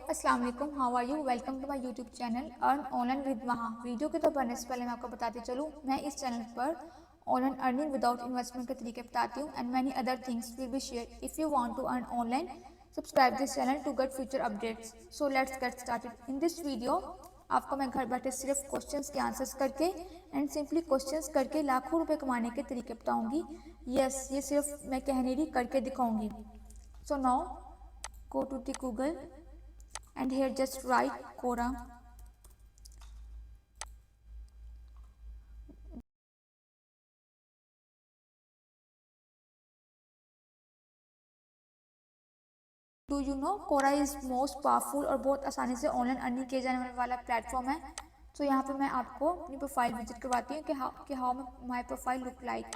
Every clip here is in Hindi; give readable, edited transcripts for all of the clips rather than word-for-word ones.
अस्सलाम वालेकुम, how are you. Welcome to my YouTube channel earn online with Maha. Video के तो बढ़ने से पहले मैं आपको बताती चलूँ, मैं इस चैनल पर ऑनलाइन अर्निंग विदाउट इन्वेस्टमेंट के तरीके बताती हूँ and many other things will be share. If you want to earn online, subscribe this channel to get future updates. So let's get started. In this video आपको मैं घर बैठे सिर्फ क्वेश्चंस के आंसर्स करके एंड सिंपली क्वेश्चंस करके लाखों रुपए कमाने के तरीके बताऊंगी। यस, ये सिर्फ मैं कह नहीं रही, करके दिखाऊंगी। So now go to the Google and here just write Quora. Do you know Quora is most powerful और बहुत आसानी से ऑनलाइन अर्निंग किए जाने वाला प्लेटफॉर्म है। तो यहाँ पे मैं आपको अपनी प्रोफाइल विजिट करवाती हूँ कि how my profile look like.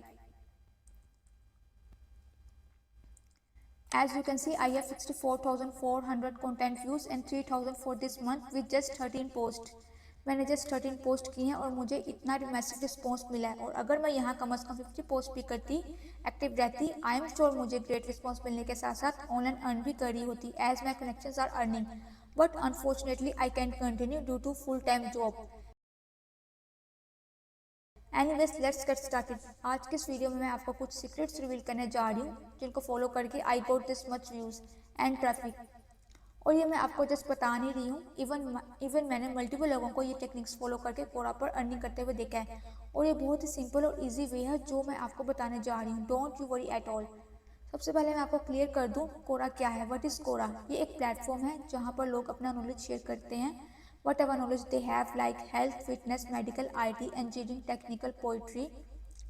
As you can see, I have 64,400 content views and 3,000 for this month with just 13 posts. मैंने जस्ट 13 पोस्ट की हैं और मुझे इतना मैसिव रिस्पॉन्स मिला है। और अगर मैं यहाँ कम से कम 50 पोस्ट भी करती, एक्टिव रहती, आई एम श्योर मुझे ग्रेट रिस्पॉन्स मिलने के साथ साथ ऑनलाइन अर्न भी कर रही होती, as my connections are earning. But unfortunately I can continue due to full time job. Anyways let's get started. आज के इस वीडियो में मैं आपको कुछ सीक्रेट्स रिवील करने जा रही हूँ जिनको फॉलो करके I got this much views and traffic. और ये मैं आपको जस्ट बता नहीं रही हूँ, इवन मैंने मल्टीपल लोगों को ये टेक्निक्स फॉलो करके कोरा पर अर्निंग करते हुए देखा है। और ये बहुत ही सिंपल और इजी वे है जो मैं आपको बताने जा रही हूँ। Don't you worry at all. सबसे पहले मैं आपको क्लियर कर दूँ कोरा क्या है। व्हाट इज़ कोरा? ये एक प्लेटफॉर्म है जहाँ पर लोग अपना नॉलेज शेयर करते हैं। whatever knowledge they have like health, fitness, medical, IT, engineering, technical, poetry,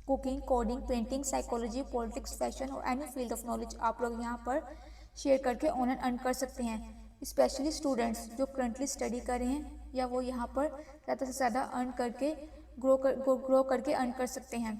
cooking, coding, painting, psychology, politics, fashion और any field of knowledge आप लोग यहाँ पर शेयर करके ऑनलाइन अर्न कर सकते हैं। स्पेशली स्टूडेंट्स जो करंटली स्टडी कर रहे हैं या वो यहाँ पर ज़्यादा से ज़्यादा अर्न करके ग्रो करके अर्न कर सकते हैं,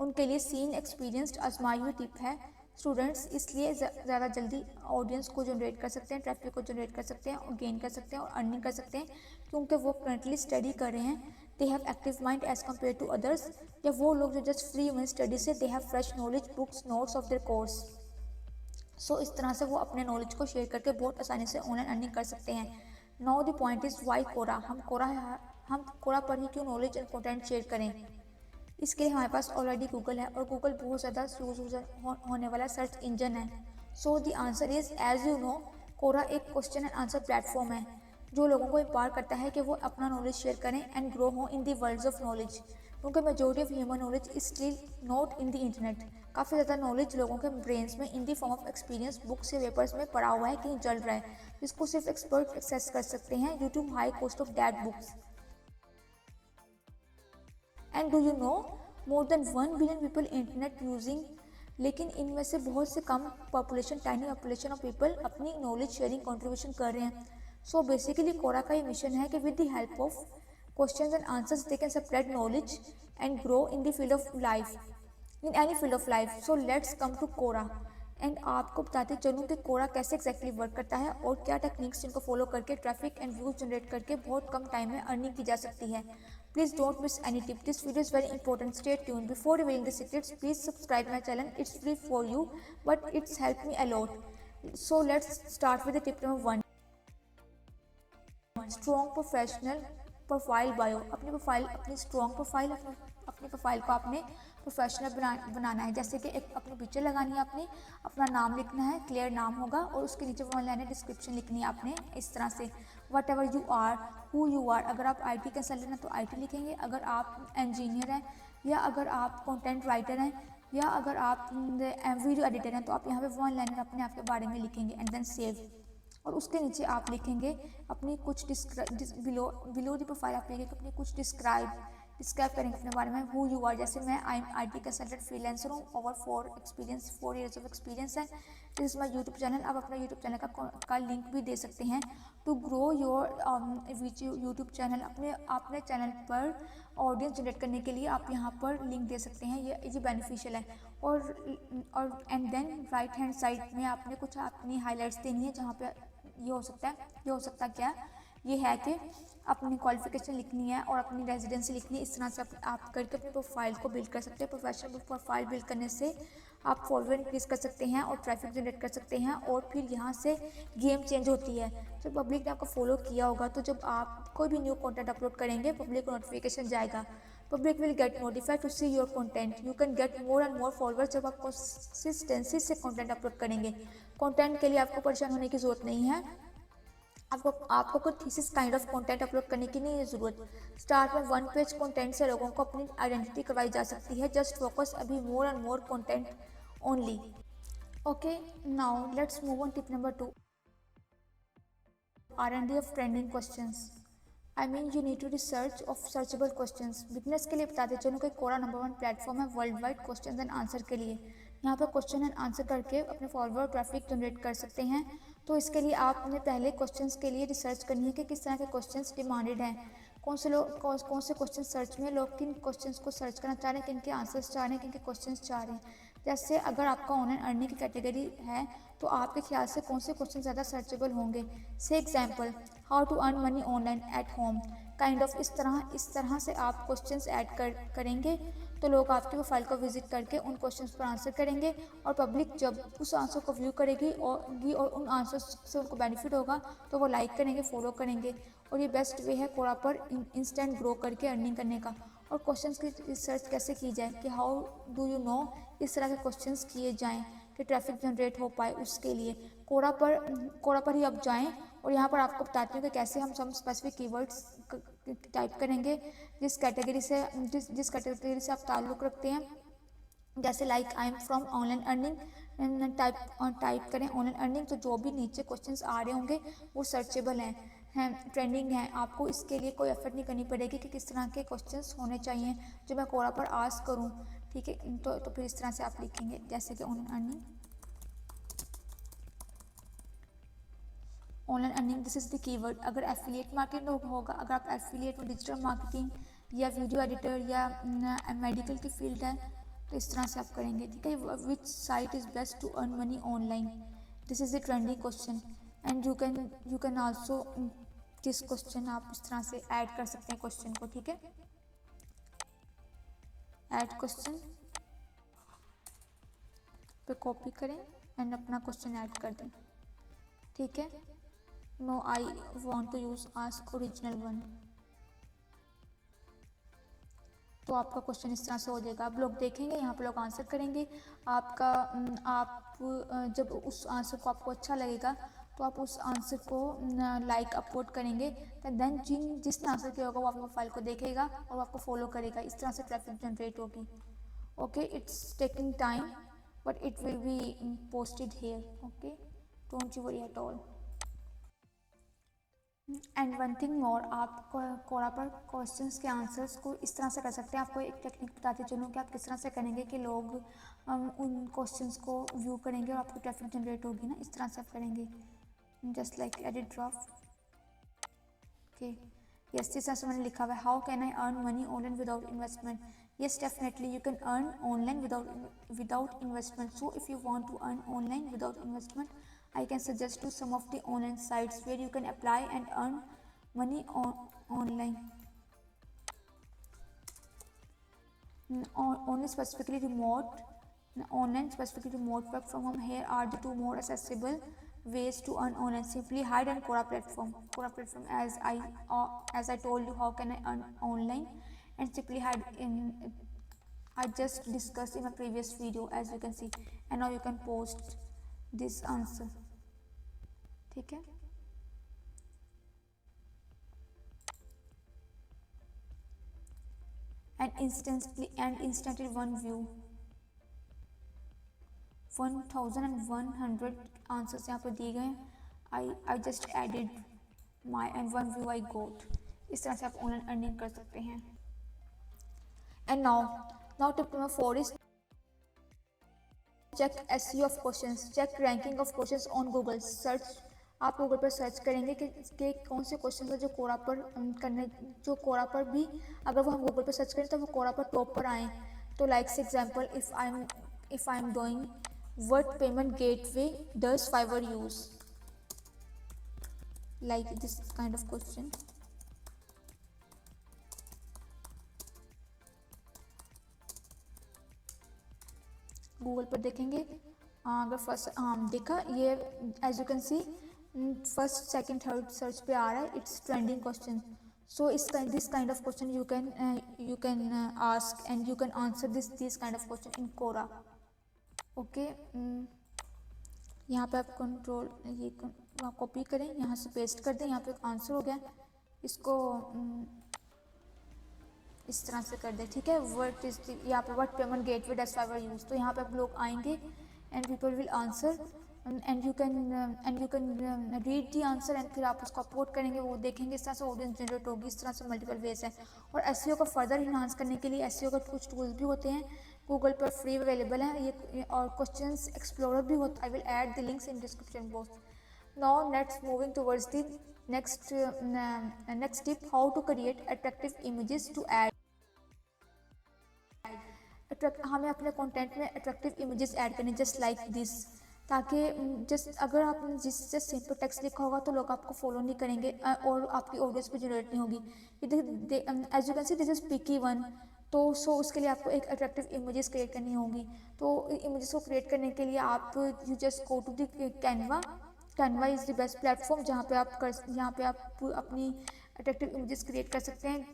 उनके लिए सीन एक्सपीरियंस्ड आजमाई हुई टिप है। स्टूडेंट्स इसलिए ज़्यादा जल्दी ऑडियंस को जनरेट कर सकते हैं, ट्रैफिक को जनरेट कर सकते हैं और गेन कर सकते हैं और अर्निंग कर सकते हैं, क्योंकि वो करंटली स्टडी कर रहे हैं। They have active mind as compare to others. या वो लोग जो जस्ट फ्री हुए स्टडी से, they have fresh knowledge, books, notes of their course. So इस तरह से वो अपने नॉलेज को शेयर करके बहुत आसानी से ऑनलाइन अर्निंग कर सकते हैं। Now the point is why Quora. हम कोरा पर ही क्यों नॉलेज एंड कंटेंट शेयर करें? इसके लिए हमारे पास ऑलरेडी गूगल है और गूगल बहुत ज़्यादा यूज होने वाला सर्च इंजन है। So the answer is, as you know, Quora एक क्वेश्चन एंड आंसर प्लेटफॉर्म है जो लोगों को एम्पावर करता है कि वो अपना नॉलेज शेयर करें एंड ग्रो हो in the world of knowledge, क्योंकि majority of human knowledge is still not in the internet. काफ़ी ज़्यादा नॉलेज लोगों के ब्रेन्स में in the form of experience, books या पेपर्स में पड़ा हुआ है, कहीं जल रहा है, जिसको सिर्फ एक्सपर्ट एक्सेस कर सकते हैं due to high cost of that books. And do you know more than 1 billion people internet using, लेकिन इनमें से बहुत से कम population, tiny population of people अपनी नॉलेज शेयरिंग कंट्रीब्यूशन कर रहे हैं। सो बेसिकली कोरा का ये मिशन है कि with the help of questions and answers they can spread knowledge and grow in the field of life, in any field of life. So let's come to Quora and आपको बताते चलूँ कि कोरा कैसे एक्जैक्टली वर्क करता है और क्या टेक्निक्स जिनको फॉलो करके ट्रैफिक एंड व्यूज जनरेट करके बहुत कम टाइम में अर्निंग की जा सकती है। Please don't miss any tip. This video is very important. Stay tuned. Before revealing the secrets, please subscribe my channel. It's free for you, but it's helped me a lot. So let's start with the tip number 1. Strong professional profile bio. अपनी स्ट्रॉन्ग प्रोफाइल, अपनी प्रोफाइल को आपने प्रोफेशनल बनाना है। जैसे कि एक अपनी पिक्चर लगानी है, आपने अपना नाम लिखना है, क्लियर नाम होगा और उसके नीचे 1 लाइन डिस्क्रिप्शन लिखनी है आपने इस तरह से, whatever you are, who you are. अगर आप IT कंसल्टेंट हैं तो IT लिखेंगे, अगर आप इंजीनियर हैं या अगर आप कंटेंट राइटर हैं या अगर आप वीडियो एडिटर हैं तो आप यहाँ पे 1 लाइन अपने आप के बारे में लिखेंगे एंड देन सेव। और उसके नीचे आप लिखेंगे अपनी कुछ बिलो द प्रोफाइल आप लिखेंगे अपनी कुछ डिस्क्राइब करेंगे अपने बारे में, हु यू आर। जैसे मैं IT कंसल्टेंट फ्रीलांसर हूँ, ओवर 4 ईयर्स ऑफ एक्सपीरियंस है। This is my YouTube channel. आप अपना यूट्यूब चैनल का लिंक भी दे सकते हैं to grow your YouTube channel. अपने चैनल पर ऑडियंस जनरेट करने के लिए आप यहाँ पर लिंक दे सकते हैं, ये बेनिफिशियल है। और and then right hand side में आपने कुछ अपनी हाईलाइट्स देनी है, जहाँ पे ये हो सकता क्या, ये है कि अपनी क्वालिफिकेशन लिखनी है और अपनी रेजिडेंसी लिखनी है। इस तरह से आप करके अपनी प्रोफाइल को बिल्ड कर सकते हैं। प्रोफेशनल प्रोफाइल बिल्ड करने से आप फॉलोअर इंक्रीज कर सकते हैं और ट्रैफिक जनरेट कर सकते हैं। और फिर यहाँ से गेम चेंज होती है। तो पब्लिक ने आपको फॉलो किया होगा, तो जब आप कोई भी न्यू कंटेंट अपलोड करेंगे पब्लिक को नोटिफिकेशन जाएगा, public will get notified to see your content, you can get more and more followers जब आप कंसिस्टेंसी से कंटेंट अपलोड करेंगे। कंटेंट के लिए आपको परेशान होने की ज़रूरत नहीं है, आपको कोई thesis kind of content upload करने की नहीं है ज़रूरत। स्टार्ट में वन पेज कंटेंट से लोगों को अपनी आइडेंटिटी करवाई जा सकती है, जस्ट फोकस अभी मोर and more content only. Okay, now let's move on tip number 2, R&D of trending questions. I mean you need to research of searchable questions. Business के लिए बताते चलो कि कोरा नंबर 1 प्लेटफॉर्म है world wide question and answer के लिए। यहाँ पर क्वेश्चन एंड आंसर करके अपने फॉरवर्ड ट्रैफिक जनरेट कर सकते हैं। तो इसके लिए आपने पहले क्वेश्चंस के लिए रिसर्च करनी है कि किस तरह के क्वेश्चंस डिमांडेड हैं, कौन से क्वेश्चन सर्च में लोग किन क्वेश्चंस को सर्च करना चाह रहे हैं, किन के आंसर्स चाह रहे हैं, किन के क्वेश्चंस चाह रहे हैं। जैसे अगर आपका ऑनलाइन अर्निंग की कैटेगरी है तो आपके ख्याल से कौन से क्वेश्चन ज़्यादा सर्चेबल होंगे। Say example, how to earn money online at home, kind of इस तरह से आप क्वेश्चंस ऐड करेंगे तो लोग आपकी प्रोफाइल को विजिट करके उन क्वेश्चंस पर आंसर करेंगे, और पब्लिक जब उस आंसर को व्यू करेगी और उन आंसर्स से उनको बेनिफिट होगा तो वो लाइक करेंगे, फॉलो करेंगे। और ये बेस्ट वे है कोरा पर इंस्टेंट ग्रो करके अर्निंग करने का। और क्वेश्चंस की रिसर्च कैसे की जाए कि हाउ डू यू नो, इस तरह के क्वेश्चंस किए जाएँ कि ट्रैफिक जनरेट हो पाए। उसके लिए कोरा पर ही आप जाएं, और यहाँ पर आपको बताती हूँ कि कैसे हम सब स्पेसिफिक कीवर्ड्स टाइप करेंगे जिस कैटेगरी से आप ताल्लुक़ रखते हैं। जैसे like I am from online earning, type करें ऑनलाइन अर्निंग, तो जो भी नीचे क्वेश्चंस आ रहे होंगे वो सर्चेबल हैं, ट्रेंडिंग हैं। आपको इसके लिए कोई एफर्ट नहीं करनी पड़ेगी कि किस तरह के क्वेश्चंस होने चाहिए जो मैं कोरा पर आस्क करूँ, ठीक है। तो फिर इस तरह से आप लिखेंगे जैसे कि online earning this is the keyword. अगर एफिलिएट मार्केटिंग होगा, अगर आप एफिलिएट में डिजिटल मार्केटिंग या वीडियो एडिटर या मेडिकल की फील्ड है तो इस तरह से आप करेंगे, ठीक है। Which site is best to earn money online, this is the trending question and you can also this question आप इस तरह से ऐड कर सकते हैं क्वेश्चन को, ठीक है। ऐड क्वेश्चन पे कॉपी करें एंड अपना क्वेश्चन ऐड कर दें, ठीक है। No I want to use ask original one, तो आपका क्वेश्चन इस तरह से हो जाएगा। अब लोग देखेंगे, यहाँ पर लोग आंसर करेंगे आप जब उस आंसर को आपको अच्छा लगेगा तो आप उस आंसर को लाइक अपलोड करेंगे, देन जिसने आंसर किया होगा वो आपकी प्रोफाइल को देखेगा और आपको फॉलो करेगा। इस तरह से ट्रैफिक जनरेट होगी। Okay, it's taking time but it will be posted here, okay, don't you worry at all. And one thing more, आप कोरा पर क्वेश्चंस के आंसर्स को इस तरह से कर सकते हैं। आपको एक टेक्निक बताती चलूँ कि आप किस तरह से करेंगे कि लोग उन क्वेश्चंस को व्यू करेंगे और आपको ट्रैफिक जनरेट होगी ना, इस तरह से आप करेंगे just like edit draft, okay. Yes, जिस तरह से मैंने लिखा हुआ है, how can I earn money online without investment. Yes, definitely you can earn online without investment. So if you want to earn online without investment, I can suggest you some of the online sites where you can apply and earn money online. Only specifically remote, online specifically remote work from home. Here are the two more accessible ways to earn online. Simply Hide and Quora platform. Quora platform, as I told you, how can I earn online, and Simply Hide I just discussed in my previous video, as you can see, and now you can post this answer, ठीक है। and instantly one view, 1100 answers यहाँ पर दिए गए हैं। I just added my and one view I got। इस तरह से आप ऑनलाइन अर्निंग कर सकते हैं। and now tip number 4 is check SEO of questions, check ranking of questions on Google। Search, आप गूगल पर सर्च करेंगे कि कौन से क्वेश्चन है जो कोरा पर भी अगर वो हम गूगल पर सर्च करें तो वो कोरा पर टॉप पर आए। तो like say example, if I am doing what payment gateway does Fiverr use, like this kind of question. Google पर देखेंगे, अगर फर्स्ट देखा ये, as you can see first second third search पे आ रहा है, it's trending question. So this kind of question you can ask and you can answer this kind of question in Quora. Okay. यहाँ पे आप कंट्रोल ये कॉपी करें, यहाँ से पेस्ट कर दें. यहाँ पे आंसर हो गया. इसको इस तरह से कर दें. ठीक है. व्हाट इज यहाँ पे what payment gateway does Fiverr use. तो यहाँ पे आप लोग आएंगे and people will answer and you can read the answer and फिर आप उसको अपलोड करेंगे. वो देखेंगे. इस तरह से ऑडियंस जनरेट होगी. इस तरह से मल्टीपल वेज है. और एसईओ को फर्दर इन्हांस करने के लिए एसईओ का कुछ टूल्स भी होते हैं, गूगल पर फ्री अवेलेबल है ये. और क्वेश्चंस एक्सप्लोरर भी होता है. I will add the links in description box. Now let's moving towards the next tip, how to create attractive images to add. हमें अपने कंटेंट में अट्रैक्टिव इमेजेस ऐड करने जस्ट लाइक दिस, ताकि जस्ट अगर आपने जिससे सिंपल टेक्स्ट लिखा होगा तो लोग आपको फॉलो नहीं करेंगे और आपकी ऑडियंस भी जनरेट नहीं होगी. As you can see this is picky one. तो उसके लिए आपको एक अट्रैक्टिव इमेजेस क्रिएट करनी होगी. तो इमेजेस को क्रिएट करने के लिए आप you just go to the Canva. Canva is the best platform जहाँ पे आप अपनी अट्रैक्टिव इमेजेस क्रिएट कर सकते हैं.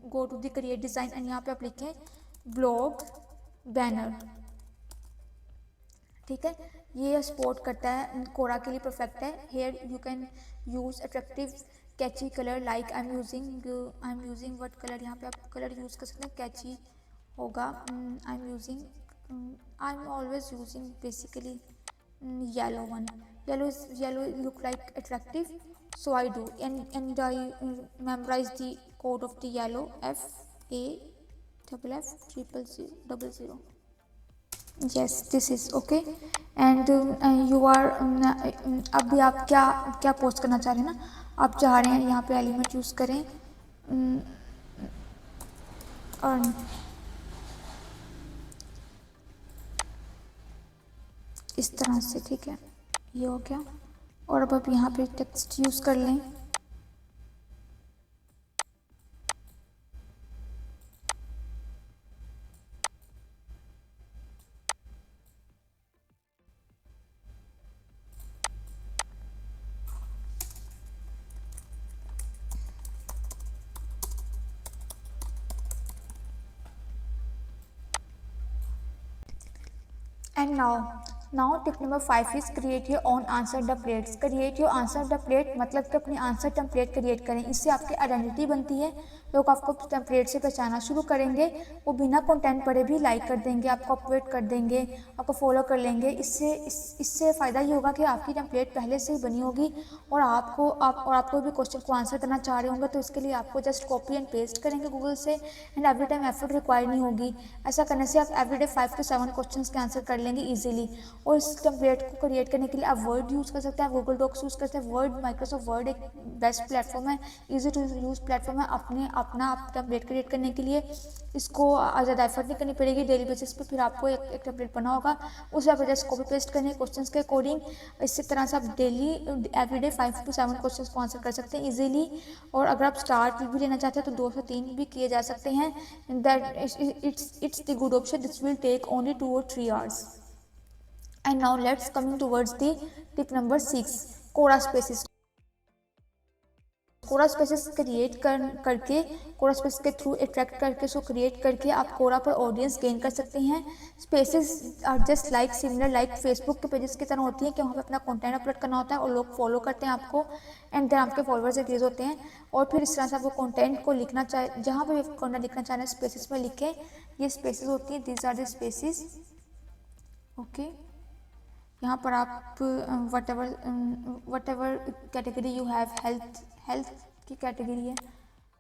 Go to the create design and यहाँ पे आप लिखें ब्लॉग बैनर. ठीक है. ये सपोर्ट करता है, कोरा के लिए परफेक्ट है. Here you can use attractive catchy colour like I am using what colour. यहाँ पे आप कलर यूज़ कर सकते हैं. कैची होगा. I am always using basically yellow one. Yellow look like attractive, so I do and I memorise the code of the yellow FAFF0000. yes this is okay. and you are अभी आप क्या पोस्ट करना चाह रहे हैं ना, आप चाह रहे हैं यहाँ पे एलिमेंट चूज करें अर्न. इस तरह से. ठीक है. ये हो गया. और अब आप यहाँ पे टेक्स्ट यूज कर लें. And now tip number 5 is create your own answer templates. create your answer template मतलब कि अपनी आंसर टेम्पलेट क्रिएट करें. इससे आपकी आइडेंटिटी बनती है. लोग आपको टेम्पलेट से पहचानना शुरू करेंगे. वो बिना कंटेंट पढ़े भी लाइक कर देंगे, आपको अपडेट कर देंगे, आपको फॉलो कर लेंगे. इससे फ़ायदा ये होगा कि आपकी टेम्पलेट पहले से ही बनी होगी और आपको भी क्वेश्चन को आंसर करना चाह रहे होंगे. तो इसके लिए आपको जस्ट कॉपी एंड पेस्ट करेंगे गूगल से and every time effort require नहीं होगी. ऐसा करने से आप एवरीडे 5 to 7 क्वेश्चन के आंसर कर लेंगे ईजिली. और इस टेम्पलेट को क्रिएट करने के लिए आप वर्ड यूज़ कर सकते हैं, आप गूगल डॉक्स यूज़ करते हैं. माइक्रोसॉफ्ट वर्ड एक बेस्ट प्लेटफॉर्म है, इजी टू यूज़ प्लेटफॉर्म है. अपना आप टेम्पलेट क्रिएट करने के लिए इसको ज़्यादा एफर्ट नहीं करनी पड़ेगी. डेली बेसिस पे फिर आपको एक टेम्पलेट बना होगा, उसे आप जस्ट कॉपी पेस्ट करने क्वेश्चंस के अकॉर्डिंग. इसी तरह से आप डेली एवरीडे 5 to 7 क्वेश्चंस को आंसर कर सकते हैं ईजिली. और अगर आप स्टार्ट भी लेना चाहते हैं तो 2 से 3 भी किए जा सकते हैं. That it's the good option. This will take only 2 or 3 hours. And now let's coming towards the tip number 6, Quora Spaces. Quora Spaces create करके Quora Spaces के थ्रू अट्रैक्ट करके क्रिएट करके आप Quora पर ऑडियंस गेन कर सकते हैं. Spaces are just like similar like Facebook के पेजेस की तरह होती हैं कि वहाँ पे अपना कंटेंट अपलोड करना होता है और लोग फॉलो करते हैं आपको एंड देन आपके फॉलोअर्स इंक्रीज होते हैं. और फिर इस तरह से आपको कंटेंट को लिखना चाहिए, जहाँ पर भी कंटेंट लिखना चाह रहे हैं स्पेसेस में लिखें. ये स्पेसेस होती हैं, these are the spaces. Okay. यहाँ पर आप whatever category you have, health की कैटेगरी है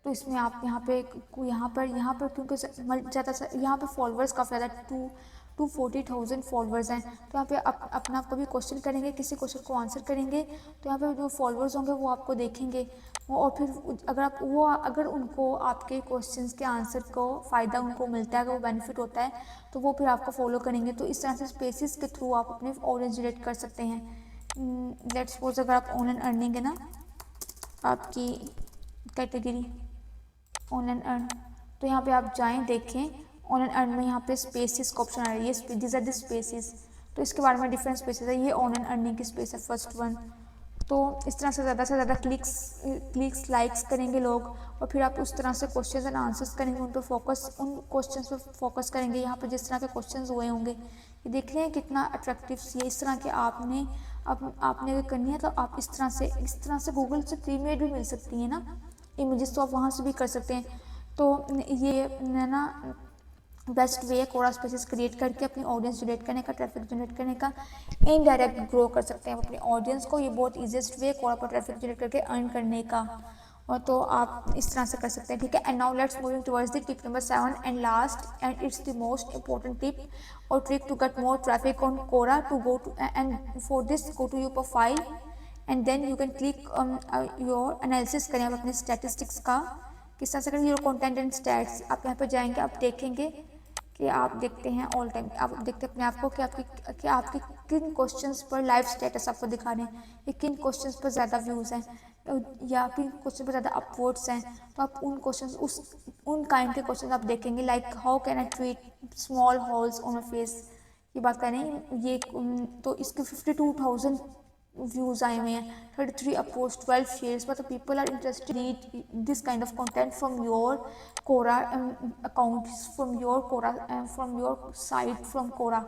तो इसमें आप यहाँ पर क्योंकि ज़्यादा यहाँ पे फॉलोअर्स काफ़ी ज़्यादा 240,000 फॉलोअर्स हैं. तो यहाँ पे अपना आप कभी क्वेश्चन करेंगे, किसी क्वेश्चन को आंसर करेंगे तो यहाँ पे जो फॉलोअर्स होंगे वो आपको देखेंगे. और फिर अगर उनको आपके क्वेश्चंस के आंसर को फ़ायदा उनको मिलता है, अगर वो बेनिफिट होता है तो वो फिर आपको फॉलो करेंगे. तो इस तरह से स्पेसिस के थ्रू आप अपने ऑडियंस जनरेट कर सकते हैं. लेट्स सपोज अगर आप ऑनलाइन अर्निंग है ना, आपकी कैटेगरी ऑनलाइन अर्न, तो यहाँ पे आप जाएं, देखें ऑनलाइन अर्न में यहाँ पे स्पेसिस का ऑप्शन आ रहा है. ये दीज आर द स्पेसिस. तो इसके बारे में डिफरेंट स्पेसिस है. ये ऑनलाइन अर्निंग की स्पेस है फर्स्ट वन. तो इस तरह से ज़्यादा क्लिक्स लाइक्स करेंगे लोग, और फिर आप उस तरह से क्वेश्चंस एंड आंसर्स करेंगे, उन क्वेश्चंस पे फोकस करेंगे। यहाँ पर जिस तरह के क्वेश्चंस हुए होंगे, ये देख रहे हैं कितना अट्रैक्टिव ये इस तरह के आपने अगर करनी है तो आप इस तरह से गूगल से प्रीमेड भी मिल सकती है ना इमेजेस, तो आप वहाँ से भी कर सकते हैं। तो ये ना बेस्ट वे है कोरा स्पेसेस क्रिएट करके अपनी ऑडियंस जनरेट करने का, ट्रैफिक जनरेट करने का, इनडायरेक्ट ग्रो कर सकते हैं अपनी ऑडियंस को। ये बहुत ईजीएस्ट वे कोरा पर ट्रैफिक जनरेट करके अर्न करने का, और तो आप इस तरह से कर सकते हैं, ठीक है। And now let's moving towards the tip number 7 and last, and it's the most important tip और trick to get more traffic on Quora. To go to and for this go to your profile and then you can click your analysis करें आप अपने स्टैटिस्टिक्स का, किस तरह से करें योर कंटेंट एंड स्टैट्स। आप यहाँ पर जाएंगे, आप देखेंगे कि आप देखते हैं ऑल टाइम, आप देखते हैं अपने आप को कि आपके किन क्वेश्चंस पर लाइव स्टेटस आपको दिखा रहे हैं, या किन क्वेश्चंस पर ज़्यादा व्यूज़ हैं, या किन क्वेश्चन पर ज़्यादा अपवोर्ड्स हैं। तो आप उन काइंड के क्वेश्चन आप देखेंगे, like how can I treat small holes on my face, ये बात करें ये। तो इसके 52,000 व्यूज आए हुए हैं, 33 अपवोर्ड्स, 12 शेयर्स, मतलब people are interested read this kind of content from your Quora account, from your site, from Quora.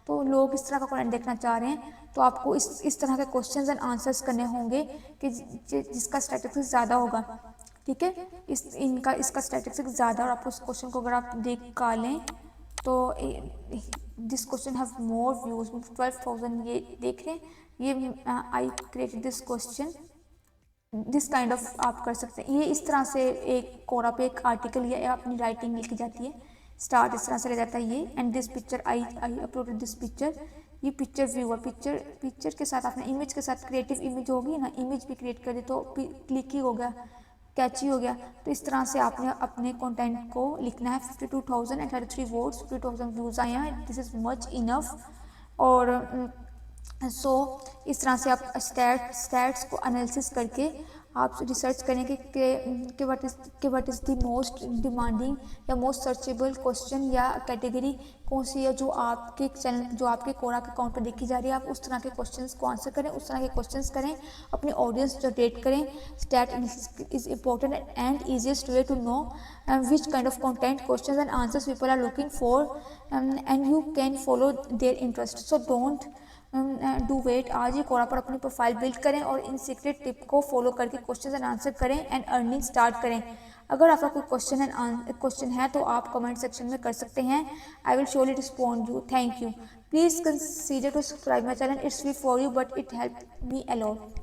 तो लोग इस तरह का कंटेंट देखना चाह रहे हैं, तो आपको इस तरह के क्वेश्चंस एंड आंसर्स करने होंगे कि जिसका स्टैटिस्टिक्स ज़्यादा होगा, ठीक है। इसका स्टैटिस्टिक्स ज़्यादा, और आपको उस क्वेश्चन को अगर आप देख का लें तो this question have more views, 12,000 ये देख रहे हैं, ये I created this question, this kind of आप कर सकते हैं। ये इस तरह से एक कोरा पे एक आर्टिकल या अपनी राइटिंग लिखी जाती है, स्टार्ट इस तरह से ले जाता है ये, and this picture I uploaded this picture, ये पिक्चर व्यू है। पिक्चर के साथ आपने इमेज के साथ क्रिएटिव इमेज होगी ना, इमेज भी क्रिएट कर दी तो क्लिक ही हो गया, कैची हो गया। तो इस तरह से आपने अपने कंटेंट को लिखना है। 52,033 वर्ड्स, 50,000 व्यूज़ आए हैं, दिस इज़ मच इनफ। और इस तरह से आप स्टैट्स को एनालिसिस करके आप रिसर्च करेंगे कि what is the most demanding या मोस्ट सर्चेबल क्वेश्चन या कैटेगरी कौन सी है जो आपके कोरा के अकाउंट पर देखी जा रही है। आप उस तरह के क्वेश्चंस को आंसर करें, उस तरह के क्वेश्चंस करें, अपनी ऑडियंस जनरेट करें। Stat analysis is important and easiest way to know which kind of content, questions and answers people are looking for, and you can follow their interest. So don't do wait, आज ही कोरा पर अपनी प्रोफाइल बिल्ड करें और इन सीक्रेट टिप को फॉलो करके क्वेश्चन एंड आंसर करें एंड अर्निंग स्टार्ट करें। अगर आपका कोई क्वेश्चन है तो आप कमेंट सेक्शन में कर सकते हैं, I will surely respond you. Thank you. Please consider to subscribe my channel, it's free for you but it help me allot.